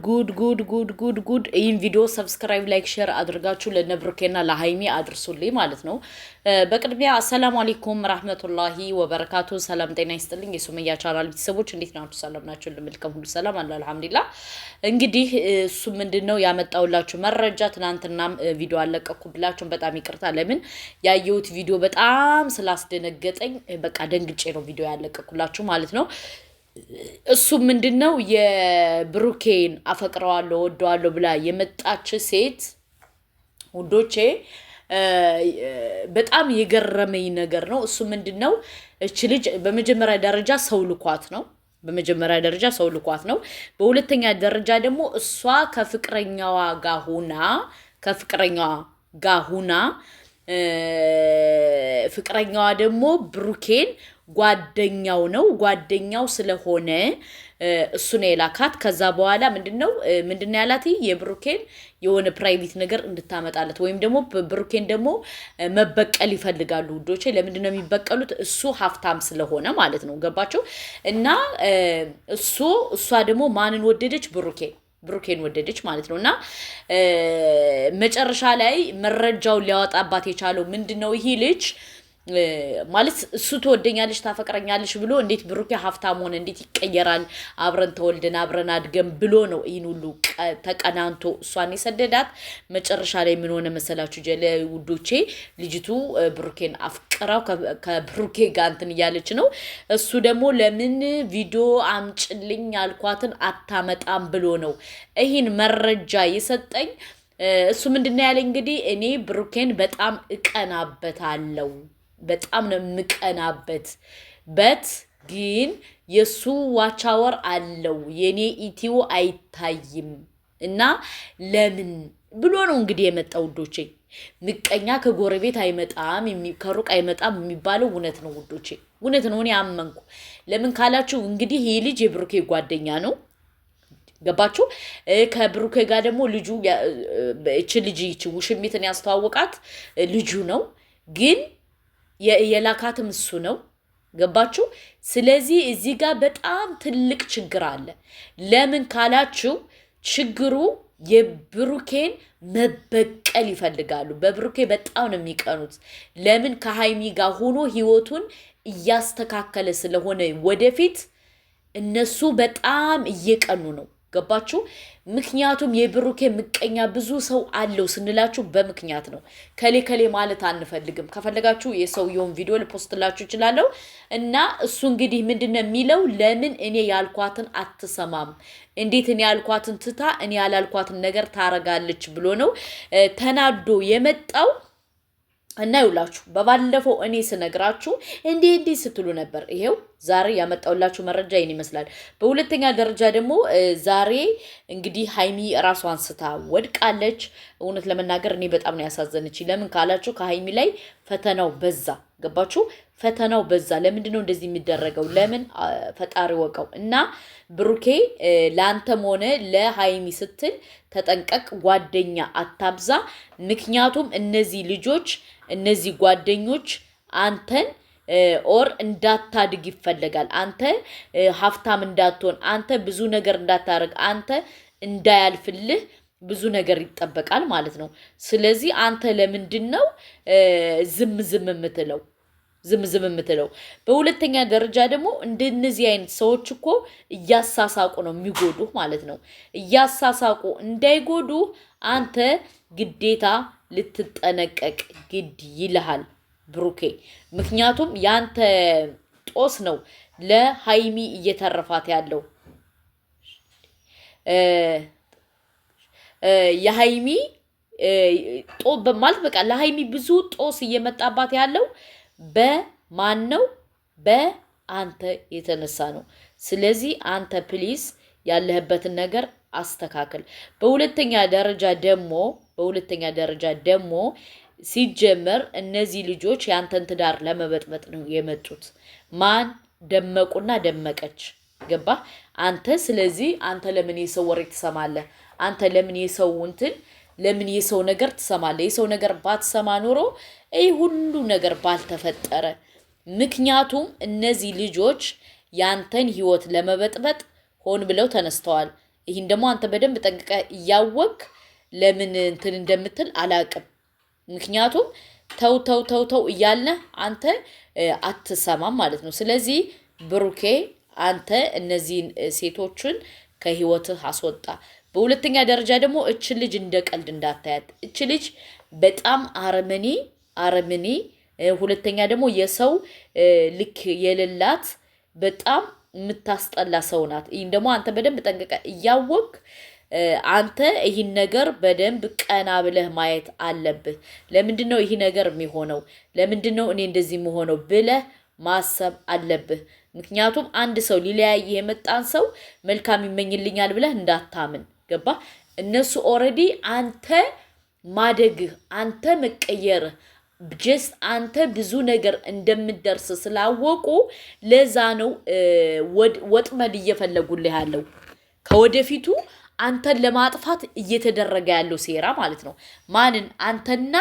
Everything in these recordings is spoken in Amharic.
ጉድ ይህን ቪዲዮ ሰብስክራይብ ላይክ ሼር አድርጋችሁ ለነብሩኬና ለሃይሚ አድርሱልኝ ማለት ነው። በቅድሚያ አሰላሙ አለይኩም ረህመቱላሂ ወበረካቱ። ሰላም ጤና ይስጥልኝ የሱመያ ቻናል ቤተሰቦች እንዴት ናችሁ? ሰላም ናችሁ? ለምልከም ሁሉ ሰላም አለ አልহামዱሊላህ። እንግዲህ እሱ ምንድነው ያመጣውላችሁ መረጃ ትናንትናም ቪዲዮ አለቀኩብላችሁ። በጣም ይቅርታ ለምን ያየሁት ቪዲዮ በጣም ስላስደነገጠኝ በቃ ደንግጬ ነው ቪዲዮ ያለቀኩላችሁ ማለት ነው። እሱ ምንድነው የብሩኬን አፈቅረዋለሁ ወደዋለሁ ብላ የመጣች ሴት ውዶቼ በጣም የገረመኝ ነገር ነው። እሱ ምንድነው እቺ ልጅ በመጀመሪያ ደረጃ ሰው ልኳት ነው። በሁለተኛ ደረጃ ደግሞ እሷ ከፍቅረኛዋ ጋር ሆና ፍቅረኛዋ ደግሞ ብሩኬን ጓደኛው ስለሆነ እሱ ነው የላካት። ከዛ በኋላ ምንድነው ያላት የብሩኬን የሆነ ፕራይቬት ነገር እንድታመጣለት ወይም ደግሞ ብሩኬን ደግሞ መበቀል ይፈልጋሉ ውዶቼ። ለምንድነው የሚበቀሉት? እሱ ሀብታም ስለሆነ ማለት ነው። ገባችሁ? እና እሷ ደግሞ ማንን ወደደች? ብሩኬን ወደደች ማለት ነው። እና መጨረሻ ላይ መረጃውን ሊያወጣባት የቻለው ምንድነው ይሄ ልጅ ማለት እሱ ትወደኛለሽ ታፈቅረኛለሽ ብሎ እንዴት ብሩኬ ሀብታም ሆነ እንዴት ይቀየራል? አብረን ተወልደን አብረን አድገን ብሎ ነው ይሄን ሁሉ ተቀናንቶ እሷን የሰደዳት። መጨረሻ ላይ ምን ሆነ መሰላችሁ ጀለ ውዶቼ? ልጅቱ ብሩኬን አፍቅራው ከብሩኬ ጋር እንትን እያለች ነው። እሱ ደግሞ ለምን ቪዲዮ አምጭልኝ አልኳትን አታመጣም ብሎ ነው ይሄን መረጃ የሰጠኝ። እሱ ምንድነው ያለ እንግዲህ እኔ ብሩኬን በጣም እቀናበታለሁ፣ በጣም ነው የምቀናበት ግን የሱ ዋቻወር አለው የኔ ኢትዮ አይታይም እና ለምን ብሎ ነው እንግዲህ የመጣው ውዶቼ። ምቀኛ ከጎረቤት አይመጣም ከሩቅ አይመጣም የሚባለው እውነት ነው ውዶቼ፣ እውነት ነው። እኔ አመንኩ። ለምን ካላችሁ እንግዲህ ይሄ ልጅ የብሩኬ ጓደኛ ነው። ገባችሁ? ከብሩኬ ጋር ደግሞ ልጁ እቺ ውሽሚትን ያስተዋወቃት ልጁ ነው ግን የላካትም እሱ ነው። ገባችሁ? ስለዚህ እዚህ ጋር በጣም ትልቅ ችግር አለ። ለምን ካላችሁ ችግሩ የብሩኬን መበቀል ይፈልጋሉ። በብሩኬ በጣም ነው የሚቀኑት። ለምን ከሃይሚ ጋር ሆኖ ህይወቱን እያስተካከለ ስለሆነ ወደፊት እነሱ በጣም እየቀኑ ነው። ገባችሁ? ምክንያቱም የብሩኬ ምቀኛ ብዙ ሰው አለው ስንላችሁ በምክንያት ነው። ከሌ ማለት አንፈልግም። ከፈለጋችሁ የሰውየውን ቪዲዮ ልፖስትላችሁ እችላለሁ። እና እሱ እንግዲህ ምንድነው የሚለው ለምን እኔ ያልኳትን አትሰማም? እንዴት እኔ ያልኳትን ትታ እኔ ያላልኳትን ነገር ታረጋለች ብሎ ነው ተናዶ የመጣው። እና ይውላችሁ በባለፈው እኔ ስነግራችሁ እንዴ ስትሉ ነበር። ይሄው ዛሬ ያመጣውላችሁ መረጃ ይሄን ይመስላል። በሁለተኛ ደረጃ ደግሞ ዛሬ እንግዲህ ሃይሚ ራሷን ስታ ወድቃለች። እውነት ለመናገር እኔ በጣም ነው ያሳዘነች። ለምን ካላችሁ ከሃይሚ ላይ ፈተናው በዛ። ገባችሁ? ፈተናው በዛ። ለምንድነው እንደዚህ የሚደረገው? ለምን ፈጣሪ ወቀው። እና ብሩኬ ላንተም ሆነ ለሃይሚ ስትል ተጠንቀቅ፣ ጓደኛ አታብዛ። ምክንያቱም እነዚህ ጓደኞች አንተን ኦር እንዳታድግ ይፈልጋል። አንተ ሀብታም እንዳትሆን፣ አንተ ብዙ ነገር እንዳታረግ፣ አንተ እንዳያልፍልህ ብዙ ነገር ይጠበቃል ማለት ነው። ስለዚህ አንተ ለምንድነው ዝም የምትለው? በሁለተኛ ደረጃ ደግሞ እንደነዚህ አይነት ሰዎች እኮ እያሳሳቁ ነው የሚጎዱህ ማለት ነው። እያሳሳቁ እንዳይጎዱ አንተ ግዴታ ልትጠነቀቅ ግድ ይልሃል ብሩኬ። ምክንያቱም ያንተ ጦስ ነው ለሃይሚ እየተረፋት ያለው። የሃይሚ ማለት በቃ ለሃይሚ ብዙ ጦስ እየመጣባት ያለው በማን ነው? በአንተ የተነሳ ነው። ስለዚህ አንተ ፕሊዝ ያለህበትን ነገር አስተካክል። በሁለተኛ ደረጃ ደግሞ ሲጀመር እነዚህ ልጆች ያንተን ትዳር ለመበጥበጥ ነው የመጡት። ማን? ደመቁና ደመቀች። ገባ አንተ? ስለዚህ አንተ ለምን የሰው ወሬ ትሰማለህ? አንተ ለምን ለምን የሰው ነገር ትሰማለህ? የሰው ነገር ባትሰማ ኖሮ ይህ ሁሉ ነገር ባልተፈጠረ። ምክንያቱም እነዚህ ልጆች ያንተን ህይወት ለመበጥበጥ ሆን ብለው ተነስተዋል። ይህን ደግሞ አንተ በደንብ ጠንቅቀ እያወቅ ለምን እንትን እንደምትል አላቅም። ምክንያቱም ተው እያልነ አንተ አትሰማም ማለት ነው። ስለዚህ ብሩኬ አንተ እነዚህን ሴቶችን ከህይወትህ አስወጣ። በሁለተኛ ደረጃ ደግሞ እች ልጅ እንደ ቀልድ እንዳታያት። እች ልጅ በጣም አረመኔ ሁለተኛ ደግሞ የሰው ልክ የሌላት በጣም የምታስጠላ ሰው ናት። ይህን ደግሞ አንተ በደንብ ጠንቅቀ እያወቅ አንተ ይህን ነገር በደንብ ቀና ብለህ ማየት አለብህ። ለምንድነው ይህ ነገር የሚሆነው? ለምንድነው እኔ እንደዚህ የምሆነው ብለህ ማሰብ አለብህ። ምክንያቱም አንድ ሰው ሊለያይ የመጣን ሰው መልካም ይመኝልኛል ብለህ እንዳታምን። ገባ? እነሱ ኦሬዲ አንተ ማደግህ አንተ መቀየርህ ጀስት አንተ ብዙ ነገር እንደምደርስ ስላወቁ ለዛ ነው ወጥመድ እየፈለጉልህ ያለው ከወደፊቱ አንተን ለማጥፋት እየተደረገ ያለው ሴራ ማለት ነው። ማንን? አንተና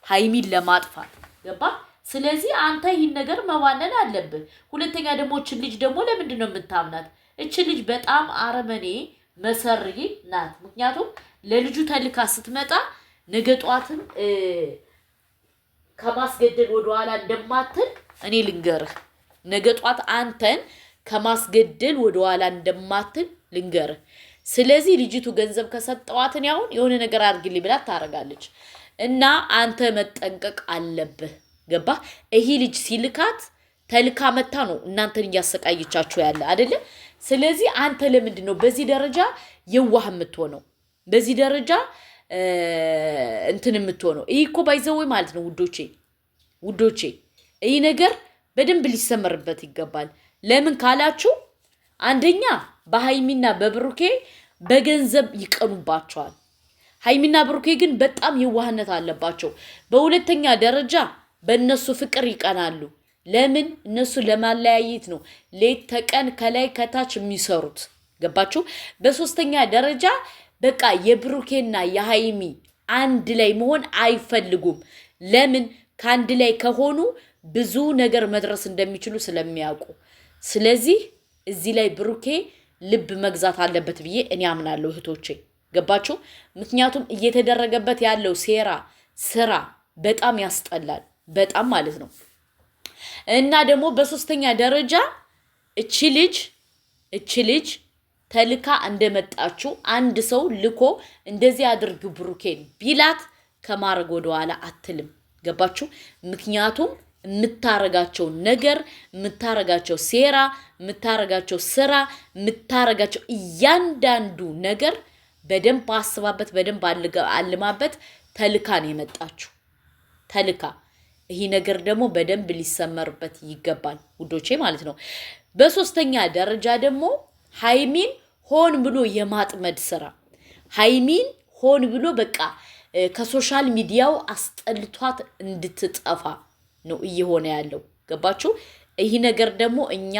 ሃይሚን ለማጥፋት ገባ? ስለዚህ አንተ ይህን ነገር መዋነን አለብህ። ሁለተኛ ደግሞ እች ልጅ ደግሞ ለምንድን ነው የምታምናት? እች ልጅ በጣም አረመኔ መሰሪ ናት። ምክንያቱም ለልጁ ተልካ ስትመጣ ነገ ጧትም ከማስገደል ወደኋላ እንደማትል እኔ ልንገርህ። ነገ ጧት አንተን ከማስገደል ወደኋላ እንደማትል ልንገርህ። ስለዚህ ልጅቱ ገንዘብ ከሰጠዋትን ያሁን የሆነ ነገር አድርግልኝ ብላ ታረጋለች እና አንተ መጠንቀቅ አለብህ። ገባ? ይሄ ልጅ ሲልካት ተልካ መታ ነው እናንተን እያሰቃየቻችሁ ያለ አይደለ? ስለዚህ አንተ ለምንድን ነው በዚህ ደረጃ የዋህ የምትሆነው? በዚህ ደረጃ እንትን የምትሆነው? ይህ እኮ ባይዘው ማለት ነው ውዶቼ ይህ ነገር በደንብ ሊሰመርበት ይገባል። ለምን ካላችሁ አንደኛ በሃይሚና በብሩኬ በገንዘብ ይቀኑባቸዋል። ሃይሚና ብሩኬ ግን በጣም የዋህነት አለባቸው። በሁለተኛ ደረጃ በእነሱ ፍቅር ይቀናሉ። ለምን? እነሱ ለማለያየት ነው ሌት ተቀን ከላይ ከታች የሚሰሩት። ገባችሁ? በሶስተኛ ደረጃ በቃ የብሩኬና የሃይሚ አንድ ላይ መሆን አይፈልጉም። ለምን? ከአንድ ላይ ከሆኑ ብዙ ነገር መድረስ እንደሚችሉ ስለሚያውቁ። ስለዚህ እዚህ ላይ ብሩኬ ልብ መግዛት አለበት ብዬ እኔ አምናለሁ እህቶቼ። ገባችሁ? ምክንያቱም እየተደረገበት ያለው ስራ በጣም ያስጠላል። በጣም ማለት ነው። እና ደግሞ በሶስተኛ ደረጃ እቺ ልጅ ተልካ እንደመጣችሁ አንድ ሰው ልኮ እንደዚህ አድርግ ብሩኬን ቢላት ከማረግ ወደኋላ አትልም። ገባችሁ? ምክንያቱም የምታረጋቸው ነገር የምታረጋቸው ሴራ የምታረጋቸው ስራ የምታረጋቸው እያንዳንዱ ነገር በደንብ አስባበት በደንብ አልማበት ተልካ ነው የመጣችሁ። ተልካ ይሄ ነገር ደግሞ በደንብ ሊሰመርበት ይገባል ውዶቼ ማለት ነው። በሶስተኛ ደረጃ ደግሞ ሃይሚን ሆን ብሎ የማጥመድ ስራ ሃይሚን ሆን ብሎ በቃ ከሶሻል ሚዲያው አስጠልቷት እንድትጠፋ ነው እየሆነ ያለው። ገባችሁ? ይሄ ነገር ደግሞ እኛ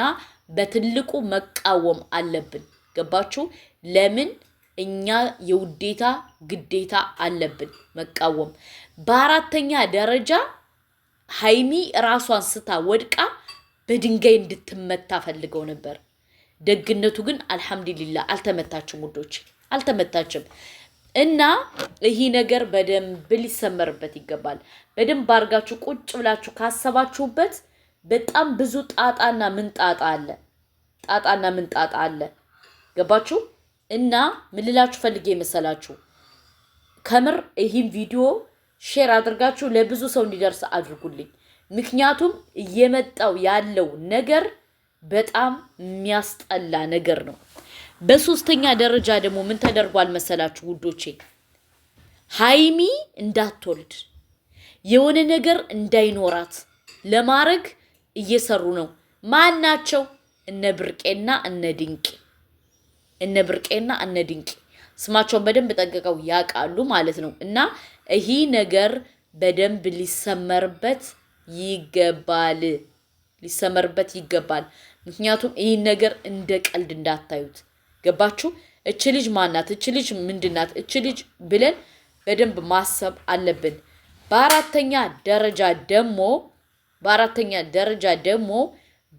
በትልቁ መቃወም አለብን። ገባችሁ? ለምን? እኛ የውዴታ ግዴታ አለብን መቃወም። በአራተኛ ደረጃ ሃይሚ ራሷን ስታ ወድቃ በድንጋይ እንድትመታ ፈልገው ነበር። ደግነቱ ግን አልሐምዱሊላህ አልተመታችም ውዶች፣ አልተመታችም። እና ይሄ ነገር በደንብ ሊሰመርበት ይገባል። በደንብ አድርጋችሁ ቁጭ ብላችሁ ካሰባችሁበት በጣም ብዙ ጣጣና ምንጣጣ አለ። ገባችሁ? እና ምን ልላችሁ ፈልጌ መሰላችሁ? ከምር ይህን ቪዲዮ ሼር አድርጋችሁ ለብዙ ሰው እንዲደርስ አድርጉልኝ። ምክንያቱም እየመጣው ያለው ነገር በጣም የሚያስጠላ ነገር ነው። በሶስተኛ ደረጃ ደግሞ ምን ተደርጓል መሰላችሁ ውዶቼ? ሃይሚ እንዳትወልድ የሆነ ነገር እንዳይኖራት ለማድረግ እየሰሩ ነው። ማን ናቸው? እነ ብርቄና እነ ድንቂ ስማቸውን በደንብ ጠንቅቀው ያውቃሉ ማለት ነው። እና ይሄ ነገር በደንብ ሊሰመርበት ይገባል። ምክንያቱም ይህ ነገር እንደ ቀልድ እንዳታዩት። ገባችሁ? እች ልጅ ማናት? እች ልጅ ምንድናት? እች ልጅ ብለን በደንብ ማሰብ አለብን። በአራተኛ ደረጃ ደግሞ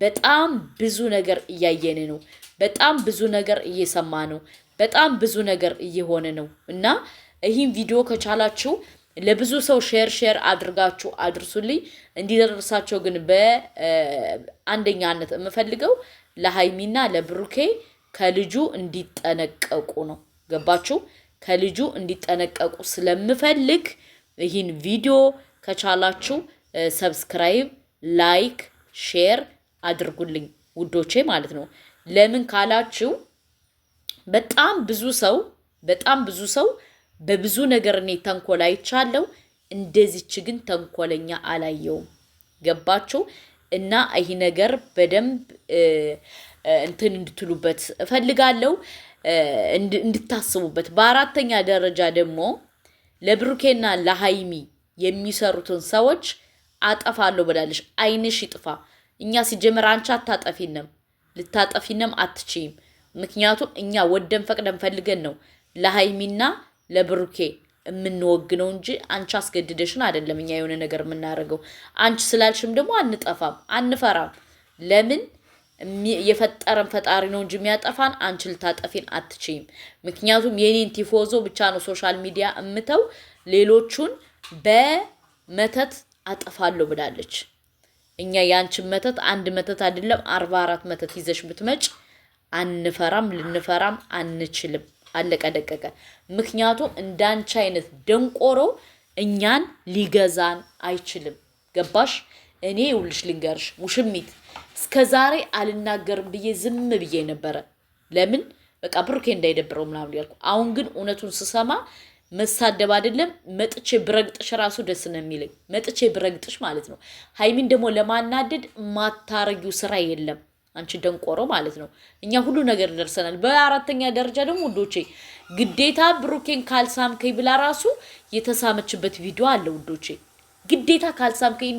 በጣም ብዙ ነገር እያየን ነው። በጣም ብዙ ነገር እየሰማ ነው። በጣም ብዙ ነገር እየሆነ ነው እና ይህን ቪዲዮ ከቻላችሁ ለብዙ ሰው ሼር አድርጋችሁ አድርሱልኝ። እንዲደርሳቸው ግን በአንደኛነት የምፈልገው ለሃይሚና ለብሩኬ ከልጁ እንዲጠነቀቁ ነው። ገባችሁ? ከልጁ እንዲጠነቀቁ ስለምፈልግ ይህን ቪዲዮ ከቻላችሁ ሰብስክራይብ፣ ላይክ፣ ሼር አድርጉልኝ ውዶቼ ማለት ነው። ለምን ካላችሁ በጣም ብዙ ሰው በብዙ ነገር እኔ ተንኮል አይቻለሁ። እንደዚች ግን ተንኮለኛ አላየውም። ገባችሁ? እና ይህ ነገር በደንብ እንትን እንድትሉበት እፈልጋለሁ፣ እንድታስቡበት። በአራተኛ ደረጃ ደግሞ ለብሩኬና ለሃይሚ የሚሰሩትን ሰዎች አጠፋለሁ ብላለሽ። አይንሽ ይጥፋ። እኛ ሲጀመር አንቺ አታጠፊንም፣ ልታጠፊንም አትችይም። ምክንያቱም እኛ ወደን ፈቅደን ፈልገን ነው ለሃይሚና ለብሩኬ የምንወግነው እንጂ አንቺ አስገድደሽን አይደለም እኛ የሆነ ነገር የምናደርገው። አንቺ ስላልሽም ደግሞ አንጠፋም፣ አንፈራም። ለምን የፈጠረን ፈጣሪ ነው እንጂ የሚያጠፋን፣ አንቺ ልታጠፊን አትችይም። ምክንያቱም የኔን ቲፎዞ ብቻ ነው ሶሻል ሚዲያ እምተው፣ ሌሎቹን በመተት አጠፋለሁ ብላለች። እኛ ያንቺን መተት አንድ መተት አይደለም 44 መተት ይዘሽ ብትመጭ አንፈራም፣ ልንፈራም አንችልም። አለቀ ደቀቀ። ምክንያቱም እንዳንቺ አይነት ደንቆሮ እኛን ሊገዛን አይችልም። ገባሽ? እኔ ይውልሽ ልንገርሽ ሙሽሚት እስከዛሬ አልናገርም ብዬ ዝም ብዬ ነበረ። ለምን በቃ ብሩኬ እንዳይደብረው ምናምን ያልኩ። አሁን ግን እውነቱን ስሰማ መሳደብ አይደለም መጥቼ ብረግጥሽ ራሱ ደስ ነው የሚለኝ። መጥቼ ብረግጥሽ ማለት ነው። ሃይሚን ደግሞ ለማናደድ ማታረጊው ስራ የለም አንቺ ደንቆሮ ማለት ነው። እኛ ሁሉ ነገር ደርሰናል። በአራተኛ ደረጃ ደግሞ ውዶቼ ግዴታ ብሩኬን ካልሳምከኝ ብላ ራሱ የተሳመችበት ቪዲዮ አለ ውዶቼ። ግዴታ ካልሳምከኝ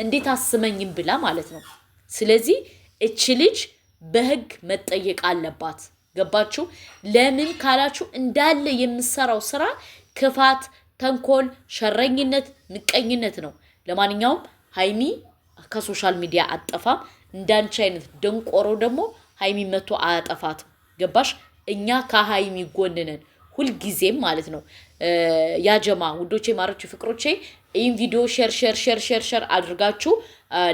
እንዴት አስመኝም ብላ ማለት ነው። ስለዚህ እቺ ልጅ በህግ መጠየቅ አለባት። ገባችሁ? ለምን ካላችሁ እንዳለ የምሰራው ስራ ክፋት፣ ተንኮል፣ ሸረኝነት፣ ምቀኝነት ነው። ለማንኛውም ሃይሚ ከሶሻል ሚዲያ አጠፋም። እንዳንቺ አይነት ደንቆሮ ደግሞ ሃይሚ መቶ አያጠፋትም። ገባሽ? እኛ ከሃይሚ ጎን ነን ሁልጊዜም ማለት ነው። ያጀማ ውዶቼ፣ ማሮቼ፣ ፍቅሮቼ ይህን ቪዲዮ ሼር አድርጋችሁ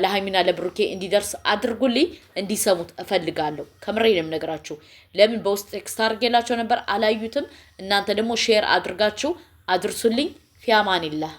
ለሃይሚና ለብሩኬ እንዲደርስ አድርጉልኝ። እንዲሰሙት እፈልጋለሁ። ከምሬ ነው የምነግራችሁ። ለምን በውስጥ ቴክስት አድርጌላቸው ነበር አላዩትም። እናንተ ደግሞ ሼር አድርጋችሁ አድርሱልኝ። ፊያማኒላህ